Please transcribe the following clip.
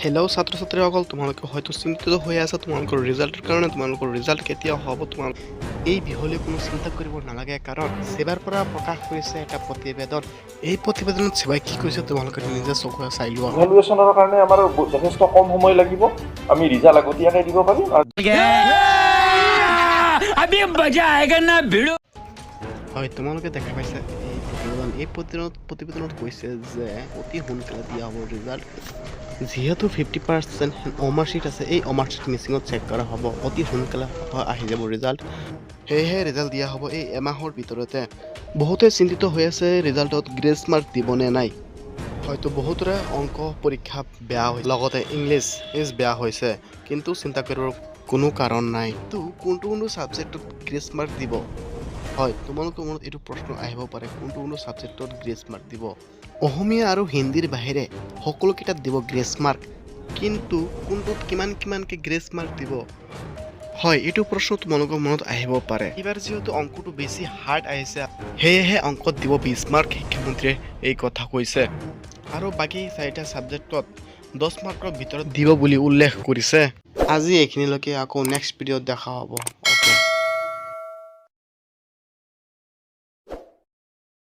Hello' ছাত্ৰ ছাত্ৰীসকল, তোমালোকে হয়তো চিন্তিত হৈ আছা তোমালোকৰ ৰিজাল্টৰ কাৰণে। তোমালোকৰ ৰিজাল্ট কেতিয়া হ'ব তোমালোক এই বিষয়ে কোনো চিন্তা কৰিব নালাগে, কাৰণ সেবাৰ পৰা প্ৰকাশ কৰিছে এটা প্ৰতিবেদন। এই প্ৰতিবেদনত সেবাই কি কৈছে তোমালোকে নিজে চকুৰে চাই লোৱা। ইভ্যালুৱেশ্যনৰ কাৰণে আমাৰ যথেষ্ট কম সময় লাগিব, আমি ৰিজাল্ট আগতীয়াকৈ দিব পাৰিম। হয়, তোমালোকে দেখা পাইছা এই প্ৰতিবেদনত কৈছে যে অতি সোনকালে দিয়া হ'ব ৰিজাল্ট। যিহেতু 50% অমাৰ্কশ্বিট আছে, এই অমাৰ্কশ্বিট মেচিনত চেক কৰা হ'ব, অতি সোনকালে আহি যাব ৰিজাল্ট। সেয়েহে ৰিজাল্ট দিয়া হ'ব এই এমাহৰ ভিতৰতে। বহুতে চিন্তিত হৈ আছে ৰিজাল্টত গ্ৰেছ মাৰ্ক দিবনে নাই। হয়তো বহুতৰে অংক পৰীক্ষা বেয়া হৈছে, লগতে ইংলিছ বেয়া হৈছে, কিন্তু চিন্তা কৰিবৰ কোনো কাৰণ নাই। তো কোনটো ছাবজেক্টত গ্ৰেছ মাৰ্ক দিব? হয়, তোমালোকৰ মনত এইটো প্ৰশ্ন আহিব পাৰে, কোনটো ছাবজেক্টত গ্ৰেছ মাৰ্ক দিব? অসমীয়া আৰু হিন্দীৰ বাহিৰে সকলোকেইটাত দিব গ্ৰেছ মাৰ্ক, কিন্তু কোনটোত কিমানকৈ গ্ৰেছ মাৰ্ক দিব? হয়, এইটো প্ৰশ্ন তোমালোকৰ মনত আহিব পাৰে। এইবাৰ যিহেতু অংকটো বেছি হাৰ্ড আহিছে, সেয়েহে অংকত দিব 20 মাৰ্ক, শিক্ষামন্ত্ৰীয়ে এই কথা কৈছে। আৰু বাকী 4টা ছাবজেক্টত 10 মাৰ্কৰ ভিতৰত দিব বুলি উল্লেখ কৰিছে। আজি এইখিনিলৈকে, আকৌ নেক্সট ভিডিঅ'ত দেখা হ'ব।